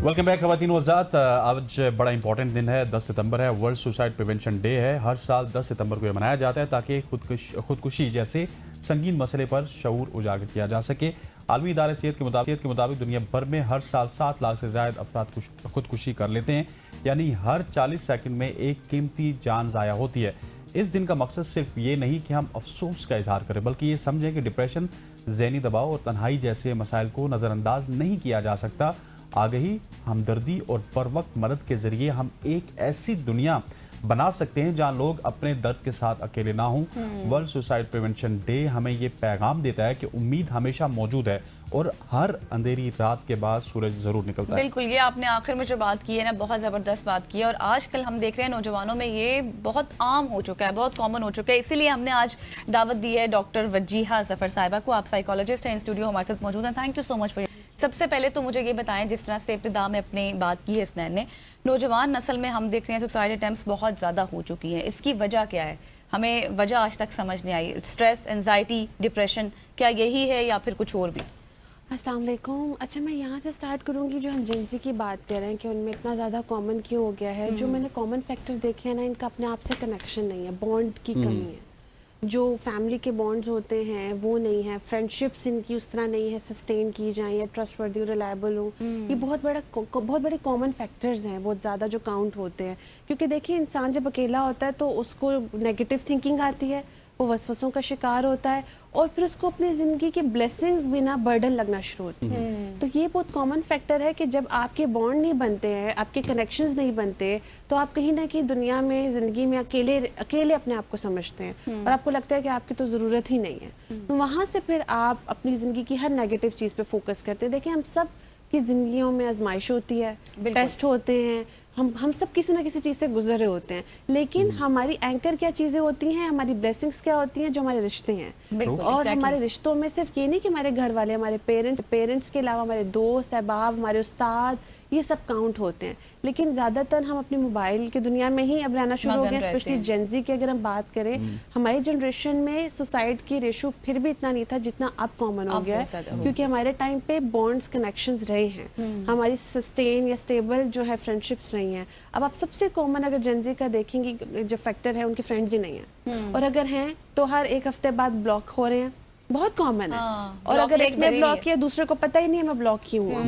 Welcome back खवातीन वज़ात। आज बड़ा इंपॉर्टेंट दिन है, 10 सितंबर है, वर्ल्ड सुसाइड प्रिवेंशन डे है। हर साल 10 सितंबर को यह मनाया जाता है ताकि खुदकुशी जैसे संगीन मसले पर शऊर उजागर किया जा सके। आलमी इदारे सेहत के मुताबिक दुनिया भर में हर साल 7 लाख से ज़्यादा अफराद खुदकुशी कर लेते हैं, यानी हर 40 सेकंड में एक कीमती जान ज़ाया होती है। इस दिन का मकसद सिर्फ ये नहीं कि हम अफसोस का इजहार करें, बल्कि ये समझें कि डिप्रेशन, ज़हनी दबाव और तन्हाई जैसे मसाइल को नज़रअंदाज नहीं किया जा सकता। आगही, हमदर्दी और बर वक्त मदद के ज़रिए हम एक ऐसी दुनिया बना सकते हैं जहां लोग अपने दर्द के साथ अकेले ना हों। वर्ल्ड सुसाइड प्रिवेंशन डे हमें ये पैगाम देता है कि उम्मीद हमेशा मौजूद है और हर अंधेरी रात के बाद सूरज ज़रूर निकलता है। बिल्कुल, ये आपने आखिर में जो बात की है ना, बहुत ज़बरदस्त बात की है और आजकल हम देख रहे हैं नौजवानों में ये बहुत आम हो चुका है, बहुत कॉमन हो चुका है। इसीलिए हमने आज दावत दी है डॉक्टर वजीहा ज़फ़र साहिबा को। आप साइकोलॉजिस्ट हैं, इन स्टूडियो हमारे साथ मौजूद हैं। Thank you so much for. सबसे पहले तो मुझे ये बताएं, जिस तरह से इब्तिदा में अपनी बात की है इसनैन ने, नौजवान नस्ल में हम देख रहे हैं सुसाइड अटेम्प्ट्स बहुत ज़्यादा हो चुकी हैं। इसकी वजह क्या है? हमें वजह आज तक समझ नहीं आई। स्ट्रेस, एंजाइटी, डिप्रेशन, क्या यही है या फिर कुछ और भी? अस्सलाम वालेकुम। अच्छा, मैं यहाँ से स्टार्ट करूँगी। जो हम जेंजी की बात कर रहे हैं कि उनमें इतना ज़्यादा कॉमन क्यों हो गया है, जो मैंने कॉमन फैक्टर देखे हैं ना, इनका अपने आप से कनेक्शन नहीं है, बॉन्ड की कमी है। जो फैमिली के बॉन्ड्स होते हैं वो नहीं है, फ्रेंडशिप्स इनकी उस तरह नहीं है सस्टेन की जाए या ट्रस्टवर्दी, रिलायबल हो। ये बहुत बड़े कॉमन फैक्टर्स हैं, बहुत ज़्यादा जो काउंट होते हैं। क्योंकि देखिए, इंसान जब अकेला होता है तो उसको नेगेटिव थिंकिंग आती है, वो वसवसों का शिकार होता है और फिर उसको अपनी ज़िंदगी के ब्लेसिंग्स भी ना बर्डन लगना शुरू होती है। तो ये बहुत कॉमन फैक्टर है कि जब आपके बॉन्ड नहीं बनते हैं, आपके कनेक्शंस नहीं बनते, तो आप कहीं ना कहीं दुनिया में, ज़िंदगी में अकेले अपने आप को समझते हैं और आपको लगता है कि आपकी तो ज़रूरत ही नहीं है। तो वहाँ से फिर आप अपनी ज़िंदगी की हर नेगेटिव चीज़ पे फोकस करते हैं। देखिए, हम सब की ज़िंदगियों में आजमाइश होती है, टेस्ट होते हैं, हम सब किसी ना किसी चीज़ से गुजर रहे होते हैं, लेकिन हमारी एंकर क्या चीज़ें होती हैं, हमारी ब्लेसिंग्स क्या होती हैं, जो हमारे रिश्ते हैं। और हमारे रिश्तों में सिर्फ ये नहीं कि हमारे घर वाले, हमारे पेरेंट्स के अलावा हमारे दोस्त, अहबाब, हमारे उस्ताद, ये सब काउंट होते हैं। लेकिन ज़्यादातर हम अपनी मोबाइल की दुनिया में ही अब रहना शुरू हो गए, स्पेशली जेंजी की अगर हम बात करें। हमारी जनरेशन में सुसाइड की रेशो फिर भी इतना नहीं था जितना अब कॉमन हो गया है, क्योंकि हमारे टाइम पे बॉन्ड्स, कनेक्शंस रहे हैं, हमारी सस्टेन या स्टेबल जो है फ्रेंडशिप्स रही हैं। अब आप सबसे कॉमन अगर जेंजी का देखेंगे जो फैक्टर है, उनके फ्रेंड्स ही नहीं है, और अगर हैं तो हर एक हफ्ते बाद ब्लॉक हो रहे हैं, बहुत कॉमन है। और अगर एक ने ब्लॉक किया, दूसरे को पता ही नहीं है मैं ब्लॉक क्यों हुआ,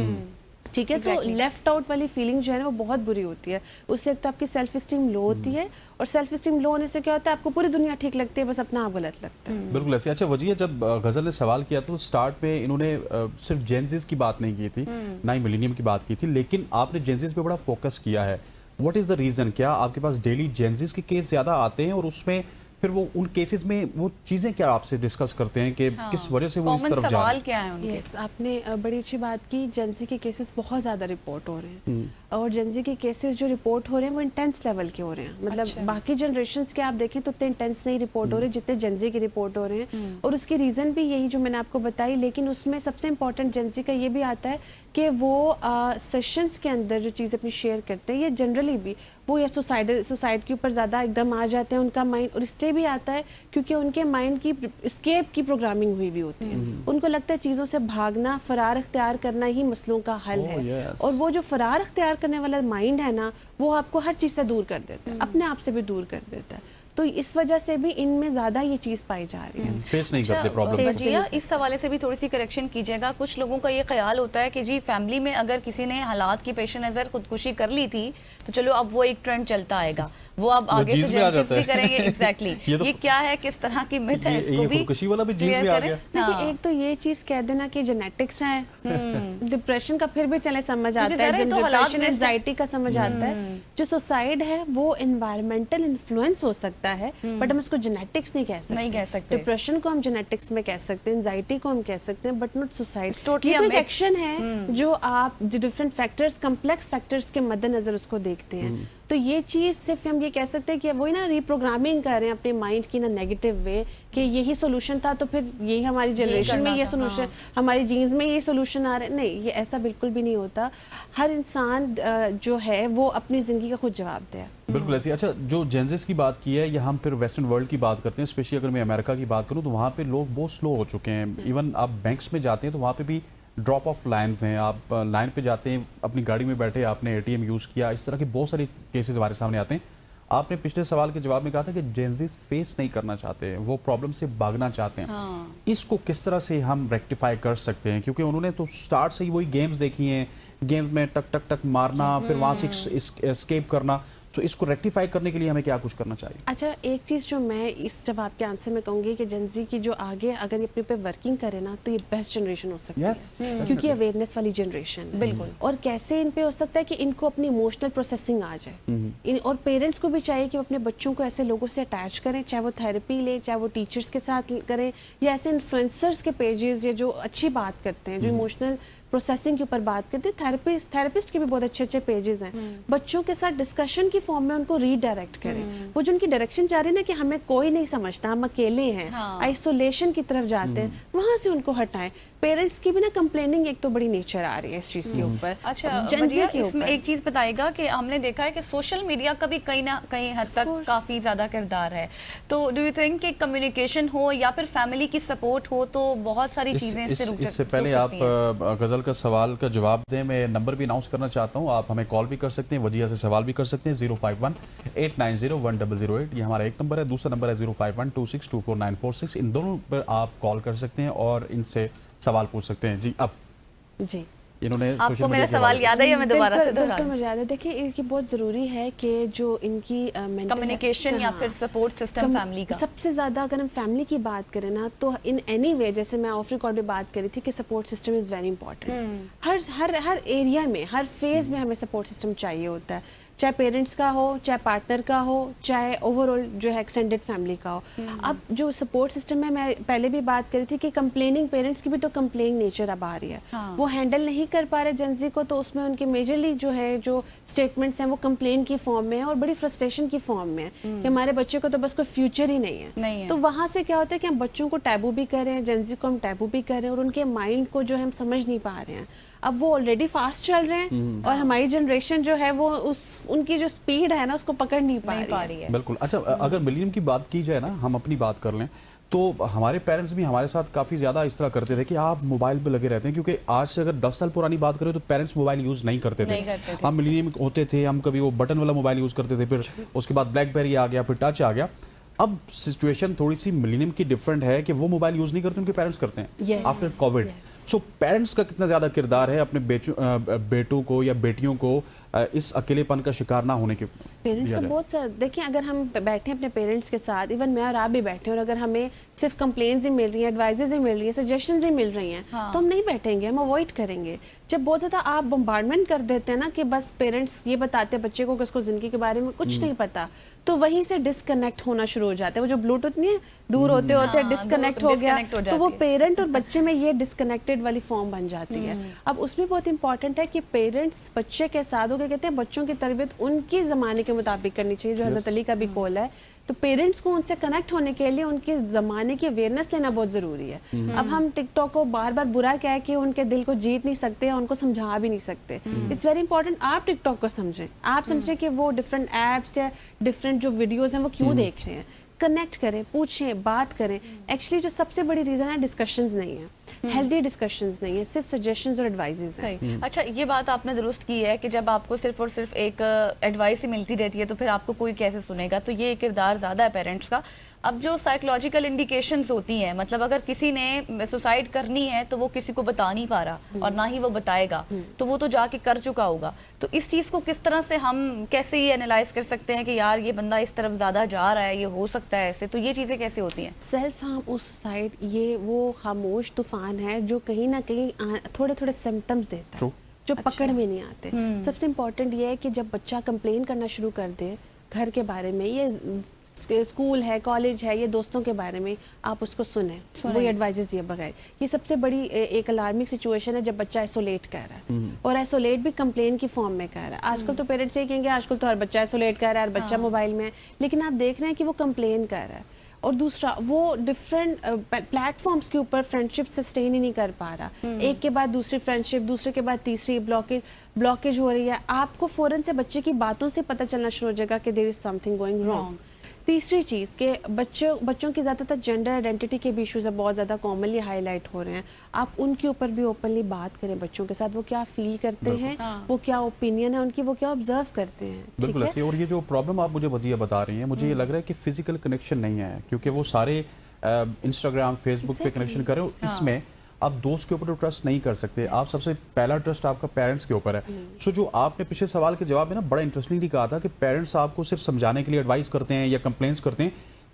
ठीक है। तो लेफ्ट आउट वाली फीलिंग जो है ना, वो बहुत बुरी होती है। उससे एक तो आपकी सेल्फ स्टीम लो होती है, और सेल्फ स्टीम लो होने से क्या होता है, आपको पूरी दुनिया ठीक लगती है, बस अपना आप गलत लगता है। बिल्कुल ऐसे। अच्छा वजीहा, जब गजल ने सवाल किया तो स्टार्ट में इन्होंने सिर्फ जेंजीज की बात नहीं की थी, ना ही मिलेनियम की बात की थी, लेकिन आपने जेंजीज पे बड़ा फोकस किया है। What is the reason? क्या आपके पास डेली जेंजीज के केस ज्यादा आते हैं और उसमें फिर वो उन केसेस में वो चीज़ें क्या आपसे डिस्कस करते हैं कि किस वजह से वो इस तरफ जा रहे हैं? क्या है उनके? Yes, आपने बड़ी अच्छी बात की। जेंजी के केसेस बहुत ज़्यादा रिपोर्ट हो रहे हैं, और जेंजी के केसेस जो रिपोर्ट हो रहे हैं वो इंटेंस लेवल के हो रहे हैं। मतलब बाकी जनरेशन्स के आप देखें तो उतने इंटेंस नहीं रिपोर्ट हो रहे जितने जेंजी के रिपोर्ट हो रहे हैं, और उसकी रीज़न भी यही जो मैंने आपको बताई। लेकिन उसमें सबसे इंपॉर्टेंट जेंजी का ये भी आता है कि वो सेशंस के अंदर जो चीज़ अपनी शेयर करते हैं, ये जनरली भी वो या सुसाइड के ऊपर ज़्यादा एकदम आ जाते हैं उनका माइंड, और इसलिए भी आता है क्योंकि उनके माइंड की एस्केप की प्रोग्रामिंग हुई होती है। उनको लगता है चीज़ों से भागना, फरार अख्तियार करना ही मसलों का हल है। और वो जो फरार अख्तियार करने वाला माइंड है ना, वो आपको हर चीज़ से दूर कर देता है, अपने आप से भी दूर कर देता है। तो इस वजह से भी इनमें ज़्यादा ये चीज़ पाई जा रही है। फेस नहीं करते प्रॉब्लम। वजीहा, इस हवाले से भी थोड़ी सी करेक्शन कीजिएगा। कुछ लोगों का ये ख्याल होता है कि जी फैमिली में अगर किसी ने हालात की पेश नज़र खुदकुशी कर ली थी तो चलो अब वो एक ट्रेंड चलता आएगा, वो अब आगे से जेंजीज भी करेंगे। एग्जैक्टली ये क्या है, किस तरह की मिथ है, इसको भी खुदकुशी वाला भी जीन्स में आ गया। देखिए, एक तो ये चीज़ कह देना कि जेनेटिक्स है, डिप्रेशन का फिर भी चले समझ आता है, डिप्रेशन एंजाइटी का समझ आता है। जो सुसाइड है वो एनवायरमेंटल इन्फ्लुएंस हो सकता है, बट हम उसको जेनेटिक्स नहीं कह सकते। डिप्रेशन को हम जेनेटिक्स में कह सकते हैं, एंजाइटी को हम कह सकते हैं, बट नॉट सुसाइड। ये एक एक्शन है जो आप डिफरेंट फैक्टर्स, कम्प्लेक्स फैक्टर्स के मद्देनजर उसको देखते हैं। तो ये चीज़ सिर्फ हम ये कह सकते हैं कि वही ना रीप्रोग्रामिंग कर रहे हैं अपने माइंड की ना नेगेटिव वे, कि यही सोल्यूशन था तो फिर यही हमारी जनरेशन में ये सोल्यूशन, हमारी जीन्स में ये सोल्यूशन आ रहे हैं। नहीं, ये ऐसा बिल्कुल भी नहीं होता। हर इंसान जो है वो अपनी ज़िंदगी का खुद जवाब दे। बिल्कुल ऐसी। अच्छा, जो जेंजीज की बात की है, या हम फिर वेस्टर्न वर्ल्ड की बात करते हैं, स्पेशली अगर मैं अमेरिका की बात करूँ तो वहाँ पे लोग बहुत स्लो हो चुके हैं। इवन आप बैंक्स में जाते हैं तो वहाँ पे भी ड्रॉप ऑफ लाइन्स हैं, आप लाइन पे जाते हैं, अपनी गाड़ी में बैठे आपने एटीएम यूज़ किया, इस तरह के बहुत सारे केसेस हमारे सामने आते हैं। आपने पिछले सवाल के जवाब में कहा था कि जेनजीज फेस नहीं करना चाहते हैं, वो प्रॉब्लम से भागना चाहते हैं। इसको किस तरह से हम रेक्टिफाई कर सकते हैं, क्योंकि उन्होंने तो स्टार्ट से ही वही गेम्स देखी हैं, गेम में टक टक टक मारना, फिर वहाँ से एस्केप करना। तो इसको रेक्टिफाई करने के लिए हमें क्या कुछ करना चाहिए? अच्छा, एक चीज़ जो मैं इस जवाब के आंसर में कहूँगी कि जेनजी की जो आगे अगर ये अपने पे वर्किंग करे ना, तो ये बेस्ट जनरेशन हो सकती है, क्योंकि अवेयरनेस वाली जनरेशन है। बिल्कुल। और कैसे इन पे हो सकता है कि इनको अपनी इमोशनल प्रोसेसिंग आ जाए। और पेरेंट्स को भी चाहिए कि वो अपने बच्चों को ऐसे लोगों से अटैच करें, चाहे वो थेरेपी लें, चाहे वो टीचर्स के साथ करें, या ऐसे इन्फ्लुएंसर्स के पेजेस या जो अच्छी बात करते हैं, जो इमोशनल प्रोसेसिंग के ऊपर बात करते हैं, थेरेपिस्ट के भी बहुत अच्छे अच्छे पेजेस हैं। बच्चों के साथ डिस्कशन की फॉर्म में उनको रीडायरेक्ट करें। वो जो उनकी डायरेक्शन जा रही है ना कि हमें कोई नहीं समझता, हम अकेले हैं, आइसोलेशन की तरफ जाते हैं, वहां से उनको हटाएं। पेरेंट्स की भी ना कंप्लेनिंग एक तो बड़ी नेचर आ रही है इस चीज के ऊपर। अच्छा वजिया, इसमें एक चीज बताएगा कि हमने देखा है कि सोशल मीडिया का भी कहीं ना कहीं हद तक काफी ज्यादा किरदार है, तो डू यू थिंक कि कम्युनिकेशन हो या फिर फैमिली की सपोर्ट हो तो बहुत सारी चीजें इससे रुक सकती हैं? इससे पहले आप गजल का सवाल का जवाब दें, मैं नंबर भी अनाउंस करना चाहता हूँ। आप हमें कॉल भी कर सकते हैं, वजिया से सवाल भी कर सकते हैं। 051-890-1008 ये हमारा एक नंबर है। दूसरा नंबर है 051-2624-946। इन दोनों पर आप कॉल कर सकते हैं और इनसे सवाल पूछ सकते हैं। जी, अब जी इन्होंने आपको मेरा सवाल याद है या मैं दोबारा से दोहरा? बिल्कुल मुझे याद है। देखिए, ये बहुत ज़रूरी है कि जो इनकी कम्युनिकेशन या फिर सपोर्ट सिस्टम फैमिली का, सबसे ज़्यादा अगर हम फैमिली की बात करें ना, तो इन एनी वे, जैसे मैं ऑफ रिकॉर्ड में बात करी थी कि support system is very important. Her area में, हर फेज़ में हमें सपोर्ट सिस्टम चाहिए होता है, चाहे पेरेंट्स का हो, चाहे पार्टनर का हो, चाहे ओवरऑल जो है एक्सटेंडेड फैमिली का हो। अब जो सपोर्ट सिस्टम है, मैं पहले भी बात करी थी कि कंप्लेनिंग पेरेंट्स की भी तो कंप्लेनिंग नेचर अब आ रही है। वो हैंडल नहीं कर पा रहे जेनजी को, तो उसमें उनके मेजरली जो है जो स्टेटमेंट्स हैं वो कंप्लेन की फॉर्म में है और बड़ी फ्रस्ट्रेशन की फॉर्म में है कि हमारे बच्चे को तो बस कोई फ्यूचर ही नहीं है। तो वहाँ से क्या होता है कि हम बच्चों को टैबू भी कर रहे हैं, जेनजी को हम टैबू भी कर रहे हैं, और उनके माइंड को जो हम समझ नहीं पा रहे हैं। अब वो ऑलरेडी फास्ट चल रहे हैं और हमारी जनरेशन जो है वो उनकी जो स्पीड है ना उसको पकड़ नहीं पा रही है। बिल्कुल। अच्छा, अगर मिलीनियम की बात की जाए ना, हम अपनी बात कर लें, तो हमारे पेरेंट्स भी हमारे साथ काफ़ी ज़्यादा इस तरह करते थे कि आप मोबाइल पे लगे रहते हैं, क्योंकि आज से अगर 10 साल पुरानी बात करें तो पेरेंट्स मोबाइल यूज़ नहीं करते थे। हम मिलीनियम होते थे, हम कभी वो बटन वाला मोबाइल यूज़ करते थे, फिर उसके बाद ब्लैकबेरी आ गया, फिर टच आ गया। अब सिचुएशन थोड़ी सी मिलीनियम की डिफरेंट है कि वो मोबाइल यूज़ नहीं करते, उनके पेरेंट्स करते हैं आफ्टर कोविड। सो पेरेंट्स का कितना ज़्यादा किरदार है अपने बेटों को या बेटियों को इस अकेलेपन का शिकार ना होने के? पेरेंट्स का बहुत सा, देखिए, अगर हम बैठे अपने पेरेंट्स के साथ, इवन मैं और आप भी बैठे, और अगर हमें सिर्फ कंप्लेंट्स ही मिल रही हैं, एडवाइजेज ही मिल रही हैं, सजेशंस ही मिल रही हैं, तो हम नहीं बैठेंगे, हम अवॉइड करेंगे। जब बहुत ज़्यादा आप बम्बार्डमेंट कर देते हैं ना कि बस पेरेंट्स ये बताते हैं बच्चे को कि उसको ज़िंदगी के बारे में कुछ नहीं पता, तो वहीं से डिस्कनेक्ट होना शुरू हो जाता है। वो जो ब्लूटूथ नहीं है, दूर होते होते डिस्कनेक्ट हो गया, तो वो पेरेंट और बच्चे में ये डिस्कनेक्टेड वाली फॉर्म बन जाती है। अब उसमें बहुत इंपॉर्टेंट है कि पेरेंट्स बच्चे के साथ हो, कहते हैं बच्चों की तरबियत उनकी ज़माने के मुताबिक करनी चाहिए, जो हज़रत अली का भी कॉल है। तो पेरेंट्स को उनसे कनेक्ट होने के लिए उनके ज़माने की अवेयरनेस लेना बहुत ज़रूरी है। अब हम टिकटॉक को बार बार बुरा कह के उनके दिल को जीत नहीं सकते, उनको समझा भी नहीं सकते। इट्स वेरी इंपॉर्टेंट आप टिकटॉक को समझें, आप समझें कि वो डिफरेंट ऐप्स या डिफरेंट जो वीडियोज़ हैं वो क्यों देख रहे हैं, कनेक्ट करें, पूछें, बात करें। एक्चुअली जो सबसे बड़ी रीज़न है, डिस्कशंस नहीं है, हेल्दी डिस्कशंस नहीं है, सिर्फ सजेशंस और एडवाइसेस हैं। अच्छा, ये बात आपने दुरुस्त की है कि जब आपको सिर्फ और सिर्फ एक एडवाइस ही मिलती रहती है तो फिर आपको कोई कैसे सुनेगा, तो ये किरदार ज़्यादा है पेरेंट्स का। अब जो साइकोलॉजिकल इंडिकेशंस होती हैं, मतलब अगर किसी ने सुसाइड करनी है तो वो किसी को बता नहीं पा रहा और ना ही वो बताएगा, तो वो तो जाके कर चुका होगा। तो इस चीज़ को किस तरह से हम कैसे ये एनालाइज कर सकते हैं कि यार ये बंदा इस तरफ ज़्यादा जा रहा है, ये हो सकता है ऐसे, तो ये चीज़ें कैसे होती हैं? सेल्फ हार्म उस साइड, ये वो खामोश तूफान है जो कहीं ना कहीं थोड़े थोड़े सिम्टम्स देता है, जो पकड़ में नहीं आते। सबसे इम्पोर्टेंट ये है कि जब बच्चा कंप्लेन करना शुरू कर दे घर के बारे में, ये स्कूल है, कॉलेज है, ये दोस्तों के बारे में, आप उसको सुने, वो एडवाइजेस दिए बगैर। ये सबसे बड़ी एक अलार्मिंग सिचुएशन है जब बच्चा आइसोलेट कर रहा है, और आइसोलेट भी कंप्लेन की फॉर्म में कर रहा है। आजकल तो पेरेंट्स ये कहेंगे आजकल तो हर बच्चा आइसोलेट कर रहा है, हर बच्चा मोबाइल में है, लेकिन आप देख रहे हैं कि वो कंप्लेन कर रहा है। और दूसरा, वो डिफरेंट प्लेटफॉर्म्स के ऊपर फ्रेंडशिप सस्टेन ही नहीं कर पा रहा, एक के बाद दूसरी फ्रेंडशिप, दूसरे के बाद तीसरी, ब्लॉकेज हो रही है। आपको फौरन से बच्चे की बातों से पता चलना शुरू हो जाएगा कि there is something going wrong. तीसरी चीज़ कि बच्चों की ज़्यादातर जेंडर आइडेंटिटी के भी इश्यूज बहुत ज़्यादा कॉमनली हाईलाइट हो रहे हैं, आप उनके ऊपर भी ओपनली बात करें बच्चों के साथ, वो क्या फील करते हैं, वो क्या ओपिनियन है उनकी, वो क्या ऑब्जर्व करते हैं। बिल्कुल ऐसे। और ये जो प्रॉब्लम आप मुझे वजिया बता रही हैं, मुझे ये लग रहा है कि फिजिकल कनेक्शन नहीं है, क्योंकि वो सारे इंस्टाग्राम फेसबुक पे कनेक्शन कर रहे हो, इसमें आप दोस्त के ऊपर तो ट्रस्ट नहीं कर सकते। आप सबसे पहला ट्रस्ट आपका पेरेंट्स के ऊपर है। सो जो आपने पिछले सवाल के जवाब में ना बड़ा इंटरेस्टिंगली कहा था कि पेरेंट्स आपको सिर्फ समझाने के लिए एडवाइस करते हैं या कंप्लेंट्स करते हैं,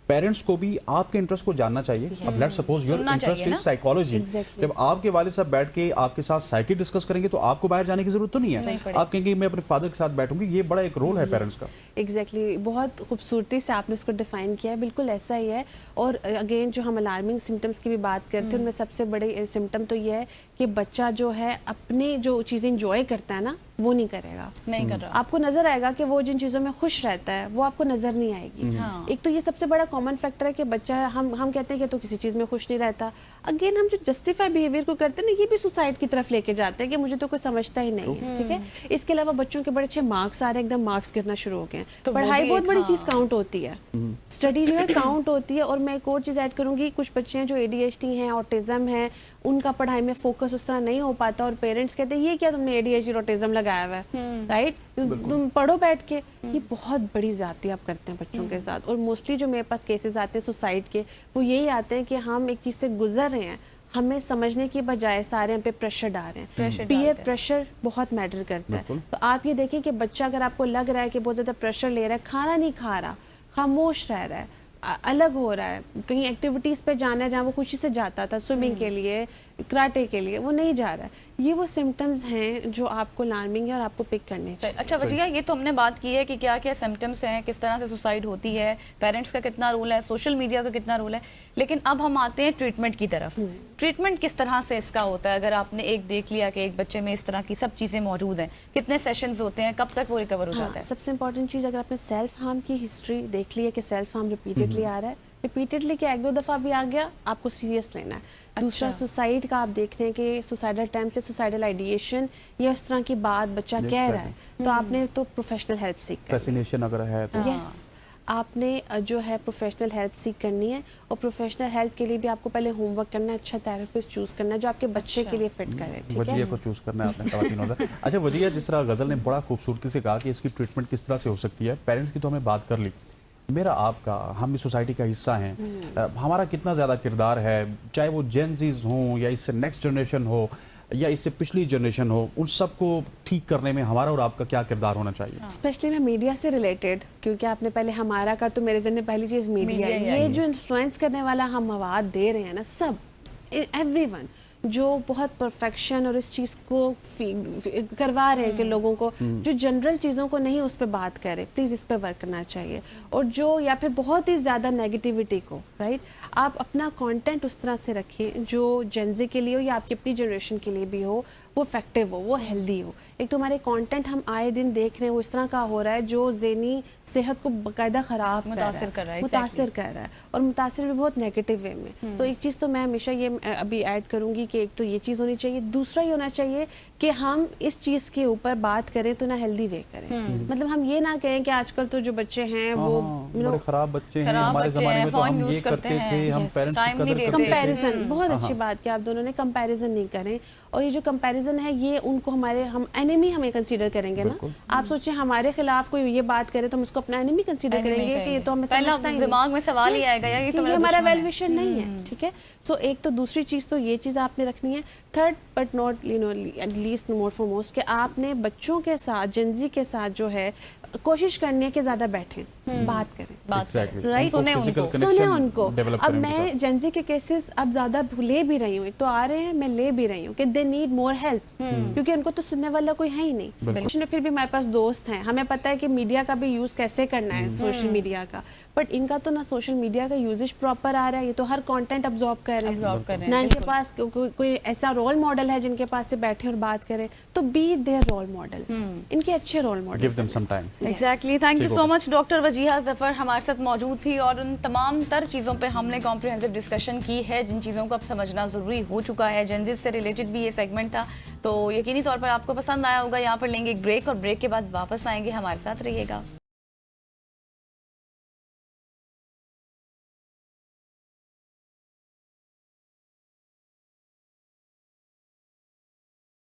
पेरेंट्स को भी आपके इंटरेस्ट को जानना चाहिए। अब let's suppose your interest is psychology, जब आपके वालिद साहब बैठ के आपके साथ साइकी डिस्कस करेंगे तो आपको बाहर जाने की जरूरत तो नहीं है, आप कहेंगे मैं अपने फादर के साथ बैठूंगी। ये बड़ा एक रोल है पेरेंट्स का। एग्जैक्टली, बहुत खूबसूरती से आपने उसको डिफाइन किया है, बिल्कुल ऐसा ही है। और अगेन जो हम अलार्मिंग सिम्टम्स की भी बात करते हैं, उनमें सबसे बड़े सिम्टम तो ये है कि बच्चा जो है अपनी जो चीज़ें इंजॉय करता है ना, वो नहीं करेगा, नहीं कर रहा। आपको नजर आएगा कि वो जिन चीज़ों में खुश रहता है वो आपको नजर नहीं आएगी। एक तो ये सबसे बड़ा कॉमन फैक्टर है कि बच्चा, हम कहते हैं कि तो किसी चीज़ में खुश नहीं रहता। अगेन हम जो जस्टिफाई बिहेवियर को करते हैं ना, ये भी सुसाइड की तरफ लेके जाते हैं कि मुझे तो कोई समझता ही नहीं है, ठीक है। इसके अलावा बच्चों के बड़े अच्छे मार्क्स आ रहे हैं, एकदम मार्क्स गिरना शुरू हो गए। तो पढ़ाई बहुत बड़ी चीज़ काउंट होती है, स्टडी जो है काउंट होती है। और मैं एक और चीज़ ऐड करूंगी, कुछ बच्चे हैं जो ADHD हैं, ऑटिज्म है, उनका पढ़ाई में फोकस उस तरह नहीं हो पाता और पेरेंट्स कहते हैं ये क्या तुमने ADHD ऑटिज्म लगाया हुआ है, राइट, तुम पढ़ो बैठ के। ये बहुत बड़ी ज्यादती आप करते हैं बच्चों के साथ। और मोस्टली जो मेरे पास केसेस आते हैं सुसाइड के, वो यही आते हैं कि हम एक चीज़ से गुजर रहे हैं, हमें समझने की बजाय सारे हम पे प्रेशर डाल रहे हैं। पीयर प्रेशर बहुत मैटर करता है। तो आप ये देखें कि बच्चा अगर आपको लग रहा है कि बहुत ज़्यादा प्रेशर ले रहा है, खाना नहीं खा रहा, खामोश रह रहा है, अलग हो रहा है, कहीं एक्टिविटीज़ पे जाना है जहाँ वो खुशी से जाता था, स्विमिंग के लिए, कराटे के लिए, वो नहीं जा रहा है, ये वो सिम्टम्स हैं जो आपको अलार्मिंग है और आपको पिक करने चाहिए। अच्छा वजिया, ये तो हमने बात की है कि क्या क्या सिम्टम्स हैं, किस तरह से सुसाइड होती है, पेरेंट्स का कितना रोल है, सोशल मीडिया का कितना रोल है, लेकिन अब हम आते हैं ट्रीटमेंट की तरफ। ट्रीटमेंट किस तरह से इसका होता है? अगर आपने एक देख लिया कि एक बच्चे में इस तरह की सब चीज़ें मौजूद हैं, कितने सेशंस होते हैं, कब तक वो रिकवर हो जाता है? सबसे इंपॉर्टेंट चीज़, अगर आपने सेल्फ हार्म की हिस्ट्री देख ली है कि सेल्फ हार्म रिपीटेडली आ रहा है, रिपीटेडली क्या एक दो दफ़ा भी आ गया, आपको सीरियस लेना है। दूसरा सुसाइड का आप देख रहे हैं कि सुसाइडल अटेम्प्ट से सुसाइडल आइडिएशन या उस तरह की बात बच्चा कह रहा है, तो आपने तो प्रोफेशनल हेल्प सीख करनी है। फैसिनेशन अगर है तो यस, आपने जो है प्रोफेशनल हेल्प सीख करनी है। और प्रोफेशनल हेल्प के लिए भी आपको पहले होमवर्क करना है, अच्छा थेरेपिस्ट चूज करना है जो आपके बच्चे के लिए फिट करे, ठीक है। वजिया को चूज करना है आपने खवातीनों से। अच्छा वजिया, जिस तरह गजल ने बड़ा खूबसूरती से कहा कि इसकी ट्रीटमेंट किस तरह से हो सकती है, पेरेंट्स की तो हमें बात कर ली, मेरा आपका, हम इस सोसाइटी का हिस्सा हैं, हमारा कितना ज़्यादा किरदार है, चाहे वो जेनजीज हों या इससे नेक्स्ट जनरेशन हो या इससे पिछली जनरेशन हो, उन सबको ठीक करने में हमारा और आपका क्या किरदार होना चाहिए? स्पेशली मैं मीडिया से रिलेटेड, क्योंकि आपने पहले हमारा का, तो मेरे जहन में पहली चीज़ मीडिया है। ये जो इन्फ्लुएंस करने वाला हम मवाद दे रहे हैं ना, सब एवरीवन जो बहुत परफेक्शन और इस चीज़ को करवा रहे हैं कि लोगों को जो जनरल चीज़ों को नहीं उस पर बात करें, प्लीज़ इस पर वर्क करना चाहिए। और जो या फिर बहुत ही ज़्यादा नेगेटिविटी को, राइट, आप अपना कंटेंट उस तरह से रखें जो जेनजी के लिए हो या आपकी अपनी जनरेशन के लिए भी हो, वो इफेक्टिव हो, वो हेल्दी हो। एक तो हमारे कंटेंट हम आए दिन देख रहे हैं वो इस तरह का हो रहा है जो ज़हनी सेहत को बाकायदा ख़राब मुतासिर कर रहा है और मुतासिर भी बहुत नेगेटिव वे में। तो एक चीज़ तो मैं हमेशा ये अभी ऐड करूँगी कि एक तो ये चीज़ होनी चाहिए, दूसरा ये होना चाहिए कि हम इस चीज़ के ऊपर बात करें तो ना हेल्दी वे करें। मतलब हम ये ना कहें कि आजकल तो जो बच्चे हैं वो बड़े खराब बच्चे हैं, हमारे ज़माने में तो हम ये करते थे, हम पेरेंट्स की कदर करते थे। कंपैरिजन, बहुत अच्छी बात कि आप दोनों ने कंपैरिजन नहीं करें। और ये जो कंपैरिजन है ये उनको हम एनिमी हमें कंसीडर करेंगे ना। आप सोचें हमारे खिलाफ कोई ये बात करे तो हम उसको अपना एनिमी कंसीडर करेंगे कि ये तो हमें समझता ही नहीं, दिमाग में सवाल ही आएगा यार ये तो हमारा वेल विशर नहीं है, ठीक है। सो एक तो दूसरी चीज़ तो ये चीज़ आपने रखनी है। Third but not least more for most कि आपने बच्चों के साथ, जेनजी के साथ जो है कोशिश करनी है कि ज़्यादा बैठें, बात करें, राइट, सुने उनको। अब मैं जेनजी के केसेस अब ज़्यादा ले भी रही हूँ, एक तो आ रहे हैं, मैं ले भी रही हूँ कि दे नीड मोर हेल्प, क्योंकि उनको तो सुनने वाला कोई है ही नहीं। फिर भी हमारे पास दोस्त हैं, हमें पता है कि मीडिया का भी यूज़ कैसे करना है, सोशल मीडिया का, बट इनका तो ना सोशल मीडिया का यूजेज प्रॉपर आ रहा है, ये तो हर कंटेंट अब्जॉर्ब कर रहे हैं, ना इनके पास कोई ऐसा रोल मॉडल है जिनके पास से बैठे और बात करें, तो बी देयर रोल मॉडल, इनके अच्छे role model, give them some time. Exactly, thank you so much. Doctor Wajiha Zafar हमारे साथ मौजूद थी और उन तमाम तर चीज़ों पे हमने कॉम्प्रिहेंसिव डिस्कशन की है जिन चीज़ों को अब समझना ज़रूरी हो चुका है। जेनज़ी से रिलेटेड भी ये सेगमेंट था, तो यकीनी तौर पर आपको पसंद आया होगा। यहाँ पर लेंगे एक ब्रेक और ब्रेक के बाद वापस आएंगे, हमारे साथ रहिएगा।